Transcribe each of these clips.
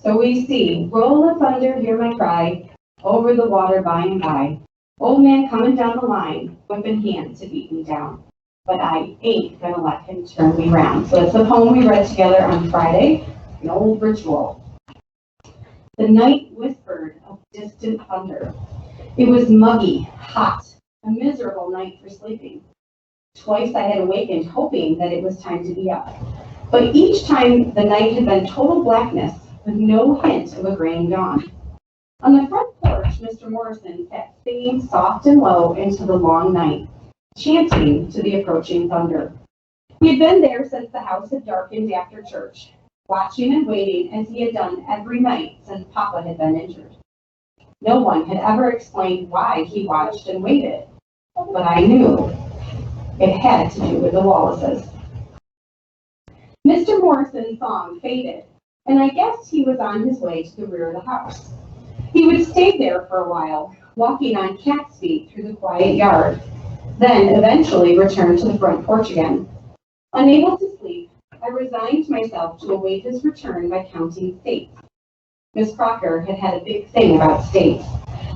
So we see, roll of thunder, hear my cry, over the water by and by. Old man coming down the line, whip in hand to beat me down. But I ain't gonna let him turn me round. So it's a poem we read together on Friday, an old ritual. The night whispered of distant thunder. It was muggy, hot, a miserable night for sleeping. Twice I had awakened hoping that it was time to be up. But each time the night had been total blackness with no hint of a graying dawn. On the front porch, Mr. Morrison sat singing soft and low into the long night, chanting to the approaching thunder. He had been there since the house had darkened after church, watching and waiting as he had done every night since Papa had been injured. No one had ever explained why he watched and waited, but I knew it had to do with the Wallaces. Mr. Morrison's song faded, and I guessed he was on his way to the rear of the house. He would stay there for a while, walking on cat's feet through the quiet yard, then eventually return to the front porch again. Unable to sleep, I resigned myself to await his return by counting states. Miss Crocker had had a big thing about states,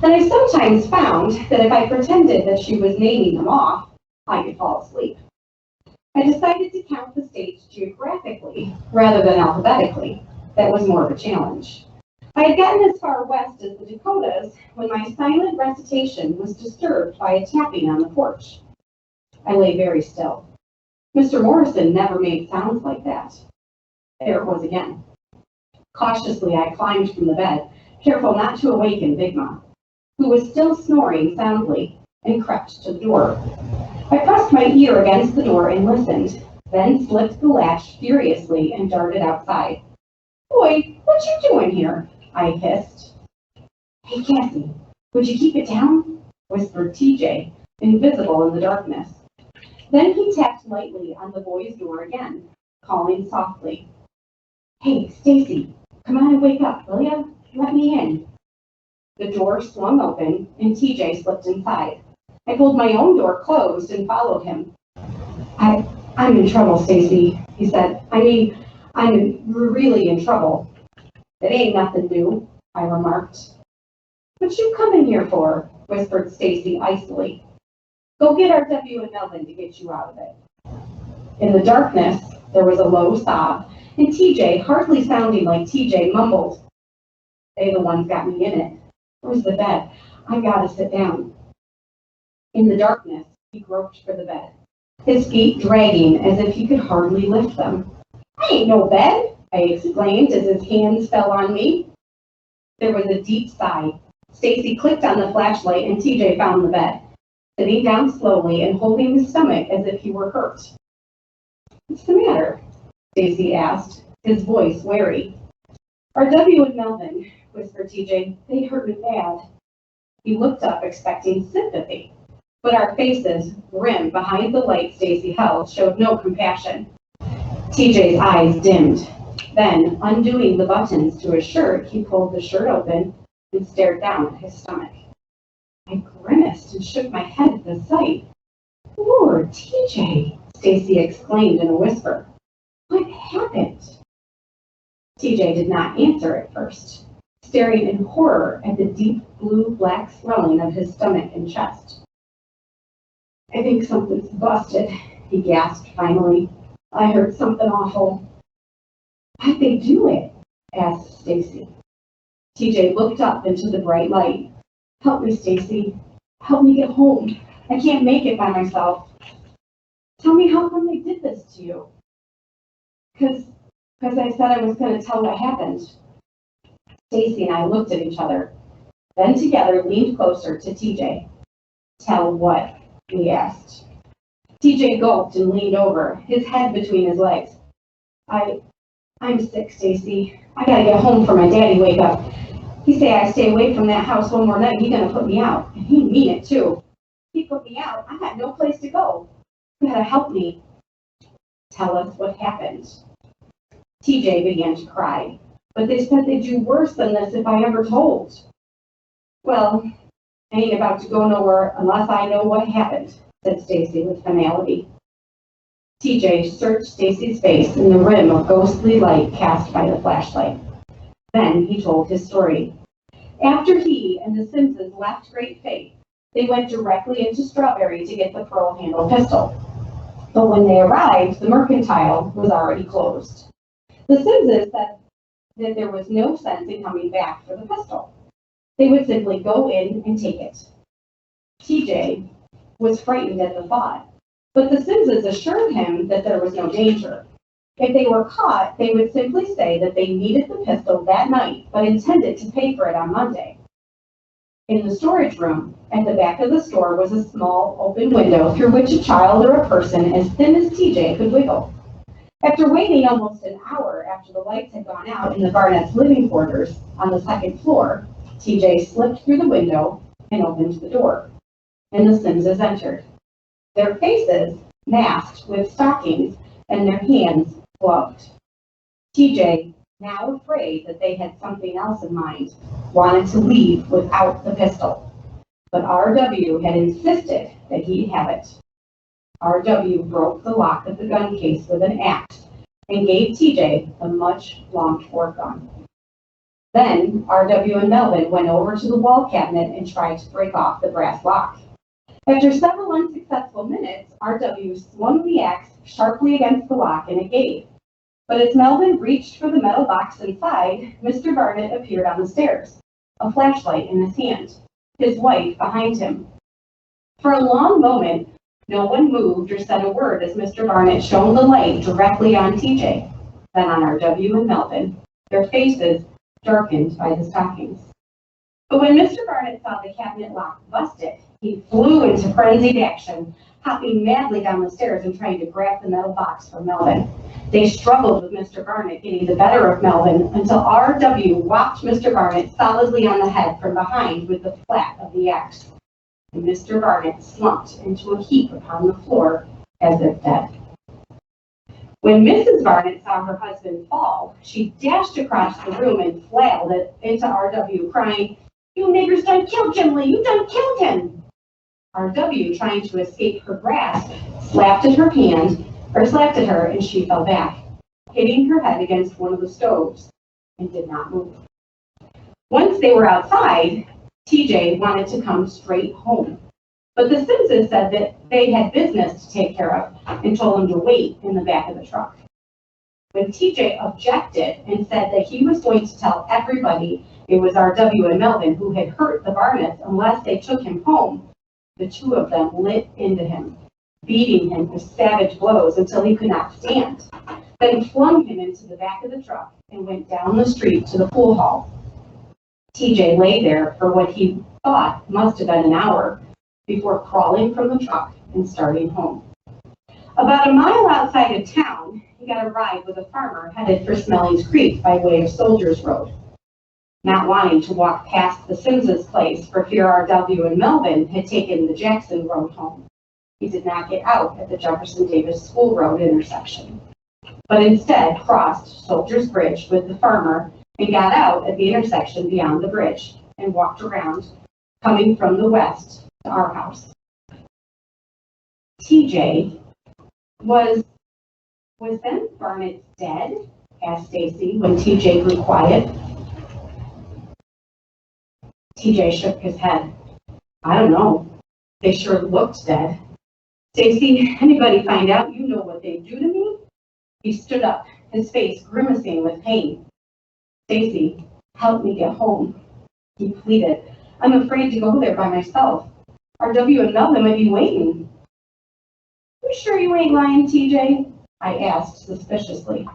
and I sometimes found that if I pretended that she was naming them off, I could fall asleep. I decided to count the states geographically rather than alphabetically. That was more of a challenge. I had gotten as far west as the Dakotas when my silent recitation was disturbed by a tapping on the porch. I lay very still. Mr. Morrison never made sounds like that. There it was again. Cautiously, I climbed from the bed, careful not to awaken Big Ma, who was still snoring soundly, and crept to the door. I pressed my ear against the door and listened, then slipped the latch furiously and darted outside. "Boy, what you doing here?" I hissed. "Hey, Cassie, would you keep it down?" whispered TJ, invisible in the darkness. Then he tapped lightly on the boy's door again, calling softly. "Hey, Stacy, come on and wake up, will ya? Let me in." The door swung open, and TJ slipped inside. I pulled my own door closed and followed him. I'm in trouble, Stacy, he said. I'm really in trouble." "It ain't nothing new," I remarked. "What you coming here for?" whispered Stacy icily. "Go get our W and Melvin to get you out of it." In the darkness, there was a low sob, and TJ, hardly sounding like TJ, mumbled, "They the ones got me in it. Where's the bed? I gotta sit down." In the darkness, he groped for the bed, his feet dragging as if he could hardly lift them. "I ain't no bed," I exclaimed as his hands fell on me. There was a deep sigh. Stacy clicked on the flashlight and TJ found the bed, sitting down slowly and holding his stomach as if he were hurt. "What's the matter?" Stacy asked, his voice wary. "Our W and Melvin," whispered TJ. "They hurt me bad." He looked up expecting sympathy, but our faces, grim behind the light Stacy held, showed no compassion. TJ's eyes dimmed. Then, undoing the buttons to his shirt, he pulled the shirt open and stared down at his stomach. I grimaced and shook my head at the sight. "Lord, TJ!" Stacy exclaimed in a whisper. "What happened?" TJ did not answer at first, staring in horror at the deep blue-black swelling of his stomach and chest. "I think something's busted," he gasped finally. "I heard something awful." "Why'd they do it?" asked Stacy. TJ looked up into the bright light. "Help me, Stacy. Help me get home. I can't make it by myself." "Tell me how come they did this to you." Because I said I was going to tell what happened." Stacy and I looked at each other, then together leaned closer to TJ. "Tell what?" we asked. TJ gulped and leaned over, his head between his legs. I'm sick, Stacy. I gotta get home for my daddy wake up. He say I stay away from that house one more night, he gonna put me out. And he mean it too. He put me out, I got no place to go. You gotta help me." "Tell us what happened." TJ began to cry, but they said they'd do worse than this if I ever told. "Well, I ain't about to go nowhere unless I know what happened," said Stacy with finality. TJ searched Stacy's face in the rim of ghostly light cast by the flashlight. Then he told his story. After he and the Simses left Great Faith, they went directly into Strawberry to get the pearl-handled pistol. But when they arrived, the mercantile was already closed. The Simses said that there was no sense in coming back for the pistol. They would simply go in and take it. TJ was frightened at the thought, but the Simses assured him that there was no danger. If they were caught, they would simply say that they needed the pistol that night, but intended to pay for it on Monday. In the storage room, at the back of the store, was a small open window through which a child or a person as thin as TJ could wiggle. After waiting almost an hour after the lights had gone out in the Barnett's living quarters on the second floor, TJ slipped through the window and opened the door, and the Simses entered. Their faces masked with stockings and their hands gloved. TJ, now afraid that they had something else in mind, wanted to leave without the pistol. But RW had insisted that he have it. RW broke the lock of the gun case with an axe and gave TJ the much longed-for gun. Then RW and Melvin went over to the wall cabinet and tried to break off the brass lock. After several unsuccessful minutes, RW swung the axe sharply against the lock and it gave. But as Melvin reached for the metal box inside, Mr. Barnett appeared on the stairs, a flashlight in his hand, his wife behind him. For a long moment, no one moved or said a word as Mr. Barnett shone the light directly on TJ, then on RW and Melvin, their faces darkened by the stockings. But when Mr. Barnett saw the cabinet lock busted, he flew into frenzied action, hopping madly down the stairs and trying to grab the metal box from Melvin. They struggled with Mr. Barnett getting the better of Melvin until RW whopped Mr. Barnett solidly on the head from behind with the flat of the axe. And Mr. Barnett slumped into a heap upon the floor as if dead. When Mrs. Barnett saw her husband fall, she dashed across the room and flailed it into RW, crying, "You niggers done killed Jim Lee! You done killed him!" RW, trying to escape her grasp, slapped at her, and she fell back, hitting her head against one of the stoves, and did not move. Once they were outside, TJ wanted to come straight home, but the Simses said that they had business to take care of and told him to wait in the back of the truck. When TJ objected and said that he was going to tell everybody it was RW and Melvin who had hurt the Barnetts unless they took him home, the two of them lit into him, beating him with savage blows until he could not stand, then flung him into the back of the truck and went down the street to the pool hall. TJ lay there for what he thought must have been an hour before crawling from the truck and starting home. About a mile outside of town, he got a ride with a farmer headed for Smelling's Creek by way of Soldiers Road. Not wanting to walk past the Simses' place for fear RW and Melvin had taken the Jackson Road home, he did not get out at the Jefferson Davis School Road intersection, but instead crossed Soldiers Bridge with the farmer and got out at the intersection beyond the bridge and walked around, coming from the west to our house. TJ, was then Barnett dead? Asked Stacy when TJ grew quiet. TJ shook his head. I don't know. They sure looked dead. Stacy, anybody find out, you know what they'd do to me? He stood up, his face grimacing with pain. Stacy, help me get home, he pleaded. I'm afraid to go there by myself. RW and Melvin might be waiting. You sure you ain't lying, TJ? I asked suspiciously.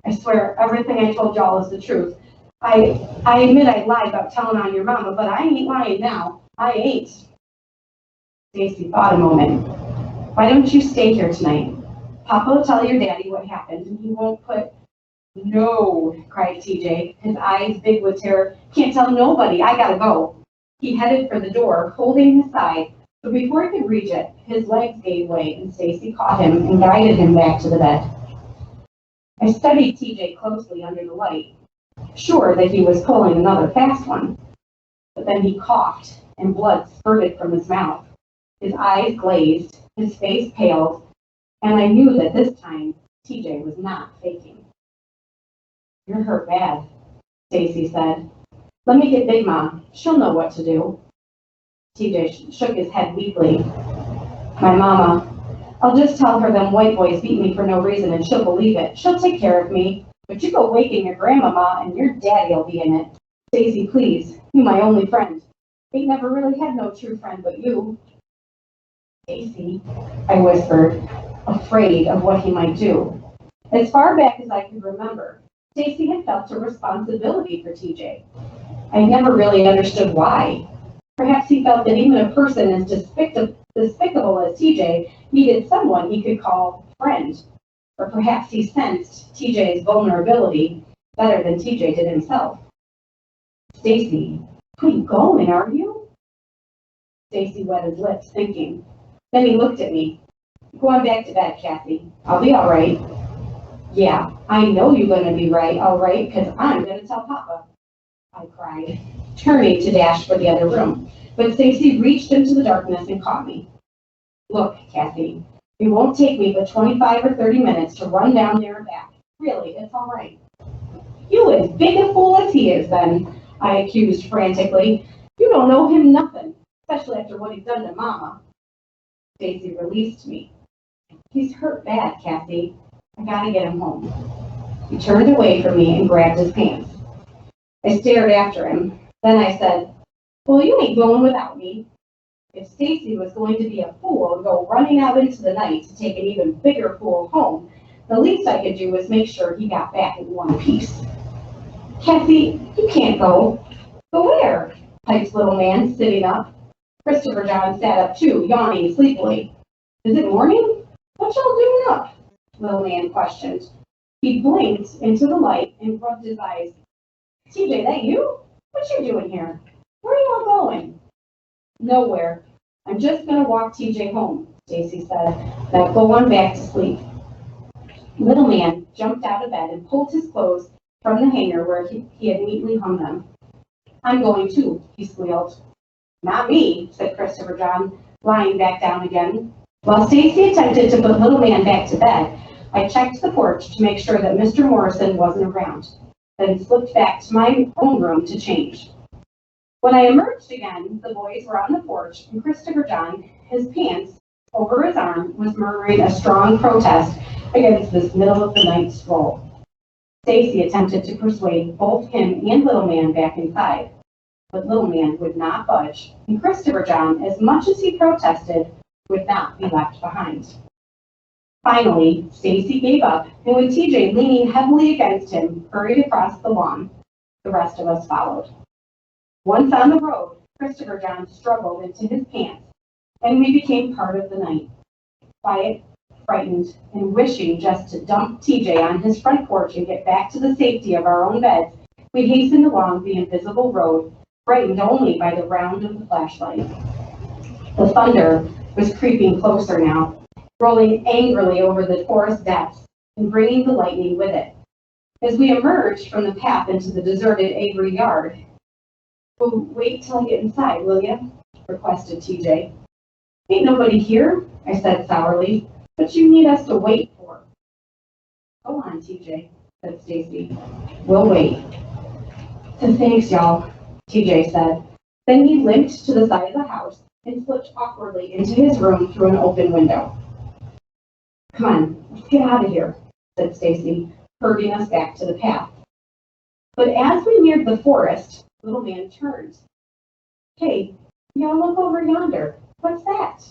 I swear everything I told y'all is the truth. I admit I lied about telling on your mama, but I ain't lying now. I ain't. Stacy thought a moment. Why don't you stay here tonight? Papa will tell your daddy what happened, and he won't put... No, cried TJ, his eyes big with terror. Can't tell nobody. I gotta go. He headed for the door, holding his side, but before he could reach it, his legs gave way, and Stacy caught him and guided him back to the bed. I studied TJ closely under the light, sure that he was pulling another fast one. But then he coughed, and blood spurted from his mouth. His eyes glazed, his face paled, and I knew that this time TJ was not faking. You're hurt bad. Stacy said. Let me get Big Mom. She'll know what to do. TJ shook his head weakly. My mama. I'll just tell her them white boys beat me for no reason and she'll believe it. She'll take care of me. But you go waking your grandmama and your daddy'll be in it. Stacy, please. You my only friend. Ain't never really had no true friend but you. Stacy, I whispered, afraid of what he might do. As far back as I could remember, Stacy had felt a responsibility for TJ. I never really understood why. Perhaps he felt that even a person as despicable as TJ needed someone he could call friend. Or perhaps he sensed TJ's vulnerability better than TJ did himself. Stacy, who you going, are you? Stacy wet his lips, thinking. Then he looked at me. Go on back to bed, Kathy. I'll be all right. Yeah, I know you're going to be all right, because I'm going to tell Papa, I cried, turning to dash for the other room. But Stacy reached into the darkness and caught me. Look, Kathy, it won't take me but 25 or 30 minutes to run down there and back. Really, it's all right. You as big a fool as he is, then, I accused frantically. You don't know him nothing, especially after what he's done to Mama. Stacy released me. He's hurt bad, Kathy. I gotta get him home. He turned away from me and grabbed his pants. I stared after him. Then I said, well, you ain't going without me. If Stacy was going to be a fool and go running out into the night to take an even bigger fool home, the least I could do was make sure he got back in one piece. Kathy, you can't go. Go where? Piped little man, sitting up. Christopher John sat up too, yawning sleepily. Is it morning? What y'all doing up? Little man questioned. He blinked into the light and rubbed his eyes. TJ, that you? What you doing here? Where are y'all going? Nowhere. I'm just going to walk TJ home, Stacy said. Now go on back to sleep. Little man jumped out of bed and pulled his clothes from the hanger where he had neatly hung them. I'm going too, he squealed. Not me, said Christopher John, lying back down again. While Stacy attempted to put little man back to bed, I checked the porch to make sure that Mr. Morrison wasn't around, then slipped back to my own room to change. When I emerged again, the boys were on the porch, and Christopher John, his pants over his arm, was murmuring a strong protest against this middle-of-the-night stroll. Stacy attempted to persuade both him and Little Man back inside, but Little Man would not budge, and Christopher John, as much as he protested, would not be left behind. Finally, Stacy gave up, and with TJ leaning heavily against him, hurried across the lawn. The rest of us followed. Once on the road, Christopher John struggled into his pants, and we became part of the night. Quiet, frightened, and wishing just to dump TJ on his front porch and get back to the safety of our own beds, we hastened along the invisible road, brightened only by the round of the flashlight. The thunder was creeping closer now, rolling angrily over the forest depths and bringing the lightning with it. As we emerged from the path into the deserted Avery yard, "Well, wait till I get inside, will you?" requested TJ. "Ain't nobody here," I said sourly. "What you need us to wait for?" "Go on, TJ," said Stacy. "We'll wait." "So thanks, y'all," TJ said. Then he limped to the side of the house and slipped awkwardly into his room through an open window. "Come on, let's get out of here," said Stacy, herding us back to the path. But as we neared the forest, Little Man turned. "Hey, y'all look over yonder. What's that?"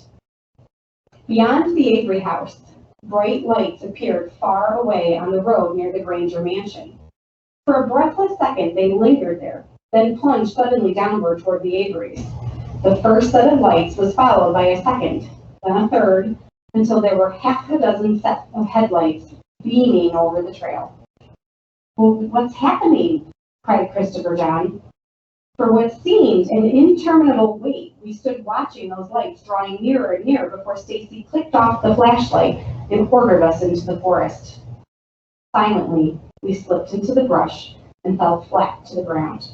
Beyond the Avery house, bright lights appeared far away on the road near the Granger mansion. For a breathless second, they lingered there, then plunged suddenly downward toward the Averys. The first set of lights was followed by a second, then a third, until there were half a dozen sets of headlights beaming over the trail. "Well, what's happening?" cried Christopher John. For what seemed an interminable wait, we stood watching those lights drawing nearer and nearer before Stacy clicked off the flashlight and ordered us into the forest. Silently, we slipped into the brush and fell flat to the ground.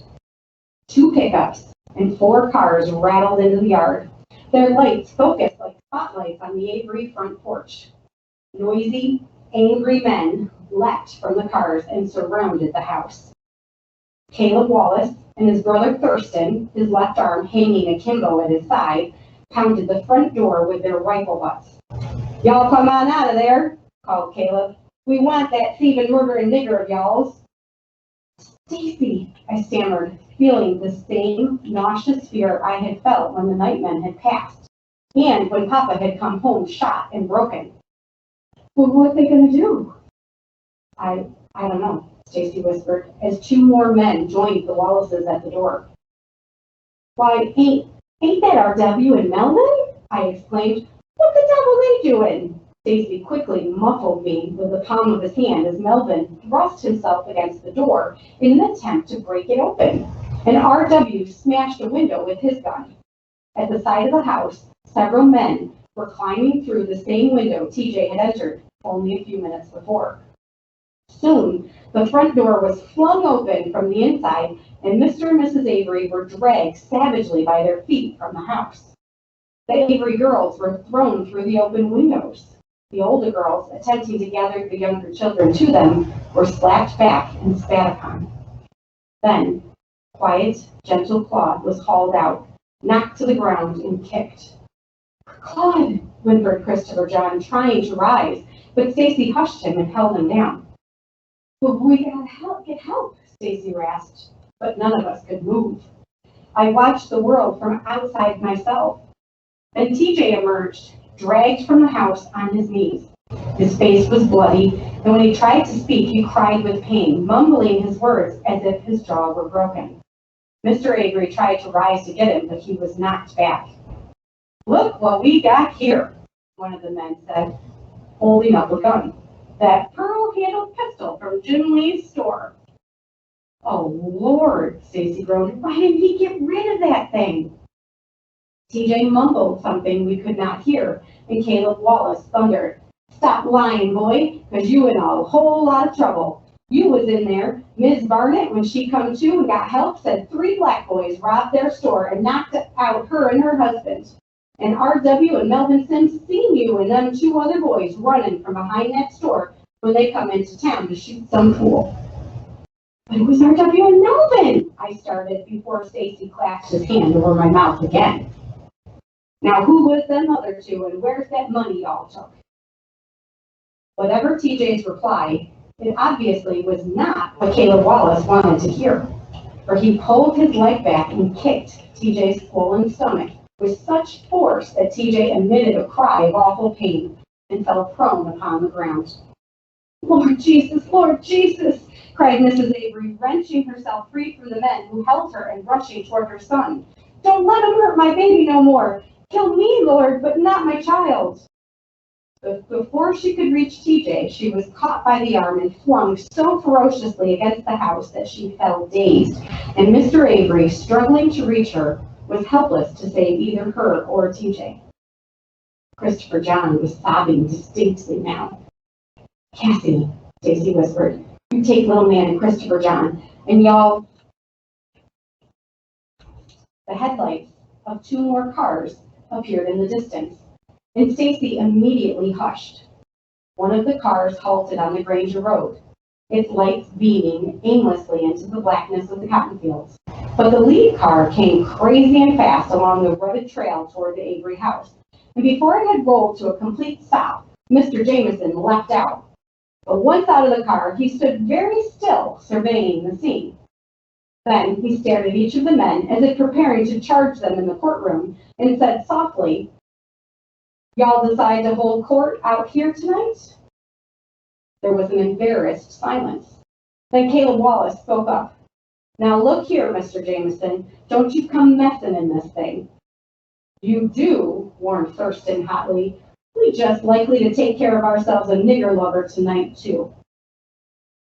2 pickups and 4 cars rattled into the yard. Their lights focused like spotlights on the Avery front porch. Noisy, angry men leapt from the cars and surrounded the house. Caleb Wallace and his brother Thurston, his left arm hanging akimbo at his side, pounded the front door with their rifle butts. "Y'all come on out of there," called Caleb. "We want that thieving, murdering nigger of y'all's." "Stacy," I stammered, feeling the same nauseous fear I had felt when the nightmen had passed, and when Papa had come home shot and broken. "Well, what are they going to do?" I don't know," Stacy whispered, as two more men joined the Wallaces at the door. "Why, ain't that R.W. and Melvin?" I exclaimed. "What the devil they doing?" Stacy quickly muffled me with the palm of his hand as Melvin thrust himself against the door in an attempt to break it open, and R.W. smashed a window with his gun. At the side of the house, several men were climbing through the same window TJ had entered only a few minutes before. Soon, the front door was flung open from the inside, and Mr. and Mrs. Avery were dragged savagely by their feet from the house. The Avery girls were thrown through the open windows. The older girls, attempting to gather the younger children to them, were slapped back and spat upon. Then, quiet, gentle Claude was hauled out, knocked to the ground, and kicked. "Claude," whimpered Christopher John, trying to rise, but Stacy hushed him and held him down. "But we gotta get help," Stacy rasped, but none of us could move. I watched the world from outside myself. Then TJ emerged, dragged from the house on his knees. His face was bloody, and when he tried to speak, he cried with pain, mumbling his words as if his jaw were broken. Mr. Avery tried to rise to get him, but he was knocked back. "Look what we got here," one of the men said, holding up a gun. "That pearl-handled pistol from Jim Lee's store." "Oh, Lord," Stacy groaned. "Why didn't he get rid of that thing?" TJ mumbled something we could not hear, and Caleb Wallace thundered, "Stop lying, boy, 'cause you in a whole lot of trouble. You was in there. Ms. Barnett, when she come to and got help, said 3 black boys robbed their store and knocked out her and her husband. And R.W. and Melvin Sims seen you and them 2 other boys running from behind that store when they come into town to shoot some fool." "But it was R.W. and Melvin," I started before Stacy clasped his hand over my mouth again. "Now who was them other 2 and where's that money y'all took?" Whatever TJ's reply, it obviously was not what Caleb Wallace wanted to hear, for he pulled his leg back and kicked TJ's swollen stomach with such force that TJ emitted a cry of awful pain and fell prone upon the ground. Lord Jesus, cried Mrs. Avery, wrenching herself free from the men who held her and rushing toward her son. "Don't let him hurt my baby no more. Kill me, Lord, but not my child." But before she could reach TJ, she was caught by the arm and flung so ferociously against the house that she fell dazed, and Mr. Avery, struggling to reach her, was helpless to save either her or TJ. Christopher John was sobbing distinctly now. "Cassie," Stacy whispered, "you take little man and Christopher John, and y'all..." The headlights of 2 more cars appeared in the distance, and Stacy immediately hushed. One of the cars halted on the Granger Road, its lights beaming aimlessly into the blackness of the cotton fields. But the lead car came crazy and fast along the rutted trail toward the Avery house, and before it had rolled to a complete stop, Mr. Jameson leapt out. But once out of the car, he stood very still, surveying the scene. Then he stared at each of the men as if preparing to charge them in the courtroom, and said softly, "Y'all decide to hold court out here tonight?" There was an embarrassed silence. Then Caleb Wallace spoke up. "Now look here, Mr. Jameson, don't you come messing in this thing." "You do," warned Thurston hotly. "We just likely to take care of ourselves a nigger lover tonight, too."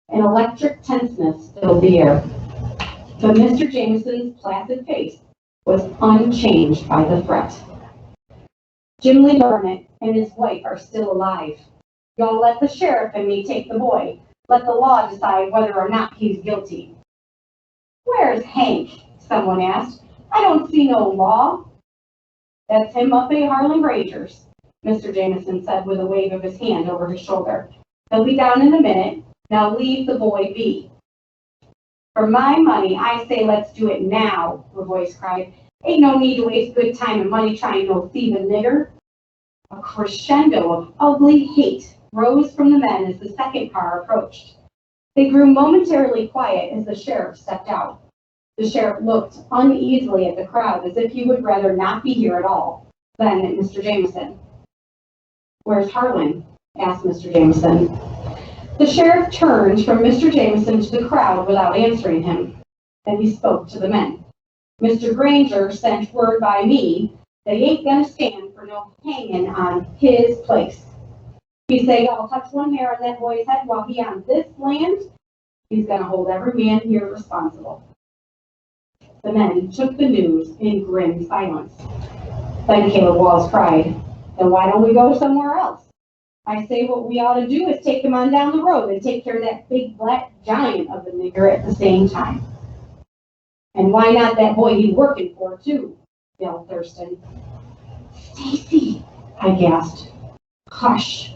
An electric tenseness filled the air, but Mr. Jameson's placid face was unchanged by the threat. "Jim Lee Barnett and his wife are still alive. Y'all let the sheriff and me take the boy. Let the law decide whether or not he's guilty." "Where's Hank?" someone asked. "I don't see no law." "That's him up at Harlan Granger's," Mr. Jameson said with a wave of his hand over his shoulder. "He'll be down in a minute. Now leave the boy be." For my money, I say let's do it now, the voice cried. Ain't no need to waste good time and money trying no thieving nigger. A crescendo of ugly hate rose from the men as the second car approached. They grew momentarily quiet as the sheriff stepped out. The sheriff looked uneasily at the crowd as if he would rather not be here at all. Then at Mr. Jameson. Where's Harlan? Asked Mr. Jameson. The sheriff turned from Mr. Jameson to the crowd without answering him. Then he spoke to the men. Mr. Granger sent word by me that he ain't gonna stand for no hanging on his place. He say I'll touch one hair on that boy's head while he on this land, he's gonna hold every man here responsible. The men took the news in grim silence. Then Caleb Walls cried, then why don't we go somewhere else? I say what we ought to do is take him on down the road and take care of that big black giant of the nigger at the same time. And why not that boy he's working for, too? Yelled Thurston. Stacy, I gasped. Hush.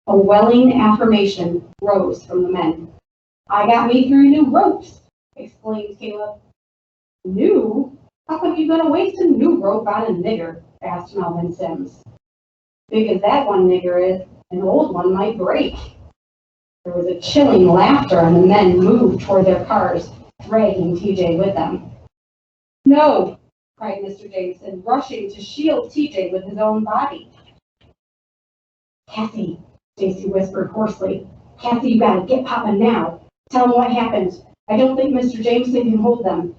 A welling affirmation rose from the men. I got me 3 new ropes, exclaimed Caleb. New? How come you gonna waste a new rope on a nigger? Asked Melvin Sims. Big as that one nigger is, an old one might break. There was a chilling laughter and the men moved toward their cars, dragging TJ with them. No, cried Mr. Jameson, rushing to shield TJ with his own body. Cassie, Stacy whispered hoarsely. Cassie, you gotta get Papa now. Tell him what happened. I don't think Mr. Jameson can hold them.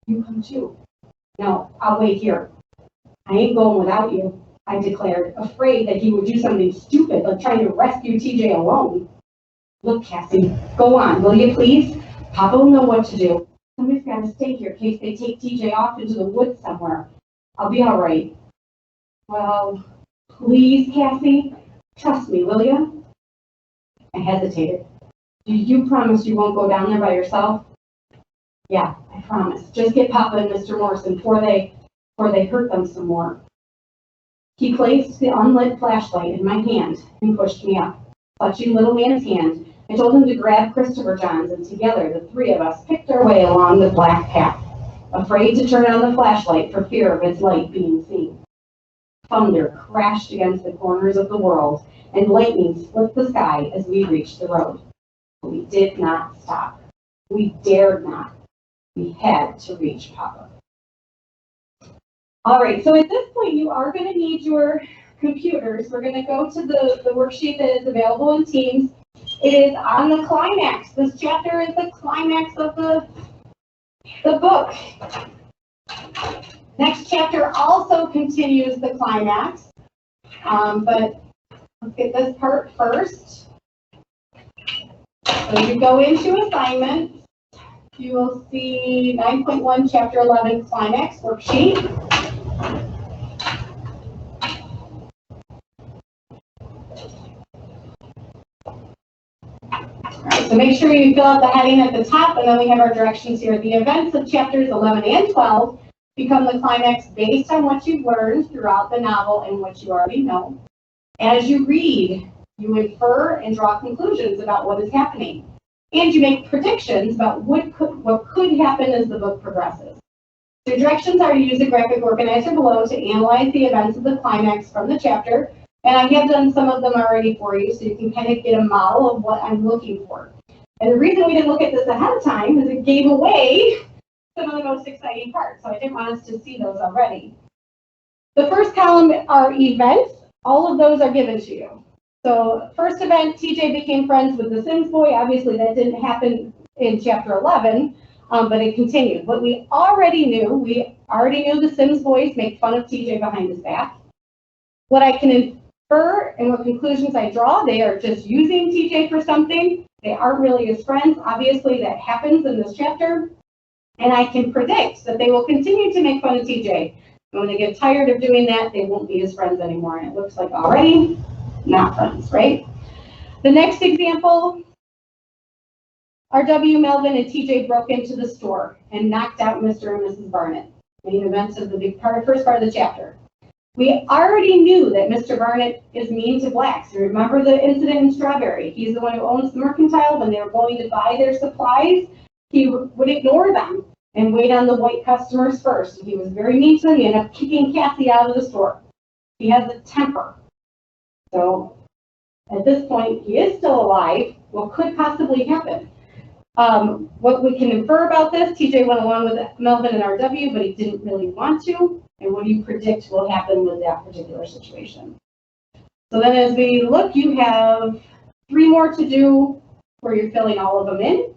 You come too. No, I'll wait here. I ain't going without you, I declared, afraid that he would do something stupid like trying to rescue TJ alone. Look, Cassie, go on, will you please? Papa will know what to do. Somebody's got to stay here in case they take TJ off into the woods somewhere. I'll be all right. Well, please, Cassie, trust me, will you? I hesitated. Do you promise you won't go down there by yourself? Yeah, I promise. Just get Papa and Mr. Morrison before they hurt them some more. He placed the unlit flashlight in my hand and pushed me up. Clutching little man's hand, I told him to grab Christopher Johns, and together the 3 of us picked our way along the black path, afraid to turn on the flashlight for fear of its light being seen. Thunder crashed against the corners of the world, and lightning split the sky as we reached the road. But we did not stop. We dared not. We had to reach Papa. All right, so at this point, you are going to need your computers. We're going to go to the worksheet that is available in Teams. It is on the climax. This chapter is the climax of the book. Next chapter also continues the climax, but let's get this part first. So you go into assignments. You will see 9.1, Chapter 11, Climax Worksheet. All right, so make sure you fill out the heading at the top, and then we have our directions here. The events of chapters 11 and 12 become the climax based on what you've learned throughout the novel and what you already know. As you read, you infer and draw conclusions about what is happening. And you make predictions about what could happen as the book progresses. The directions are to use a graphic organizer below to analyze the events of the climax from the chapter, and I have done some of them already for you, so you can kind of get a model of what I'm looking for. And the reason we didn't look at this ahead of time is it gave away some of the most exciting parts, so I didn't want us to see those already. The first column are events. All of those are given to you. So first event, TJ became friends with the Sims boy. Obviously, that didn't happen in chapter 11, but it continued. But we already knew the Sims boys make fun of TJ behind his back. What I can infer and what conclusions I draw, they are just using TJ for something. They aren't really his friends. Obviously, that happens in this chapter. And I can predict that they will continue to make fun of TJ. And when they get tired of doing that, they won't be his friends anymore. And it looks like already not friends, right? The next example, RW, Melvin, and TJ broke into the store and knocked out Mr. and Mrs. Barnett. Main events of the first part of the chapter. We already knew that Mr. Barnett is mean to blacks. You remember the incident in Strawberry? He's the one who owns the mercantile when they were going to buy their supplies. he would ignore them and wait on the white customers first. He was very mean to them. He ended up kicking Cassie out of the store. He has a temper. So at this point, he is still alive. What could possibly happen? What we can infer about this, TJ went along with Melvin and RW, but he didn't really want to. And what do you predict will happen with that particular situation? So then as we look, you have 3 more to do where you're filling all of them in.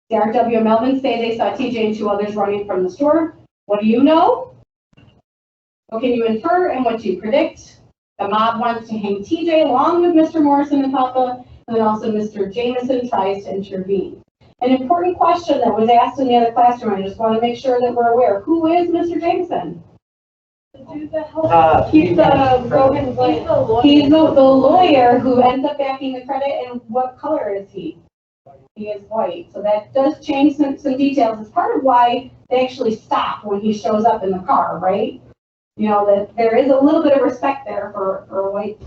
The RW and Melvin say they saw TJ and 2 others running from the store. What do you know? What can you infer and what do you predict? The mob wants to hang TJ along with Mr. Morrison and Papa, and then also Mr. Jameson tries to intervene. An important question that was asked in the other classroom, I just want to make sure that we're aware. Who is Mr. Jameson? He's the Rogan lawyer. He's the lawyer who ends up backing the credit, and what color is he? He is white. So that does change some details. It's part of why they actually stop when he shows up in the car, right? You know, that there is a little bit of respect there for a white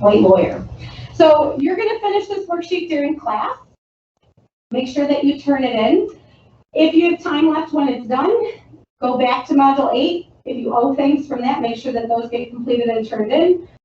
lawyer. So you're going to finish this worksheet during class. Make sure that you turn it in. If you have time left when it's done, go back to Module 8. If you owe things from that, make sure that those get completed and turned in.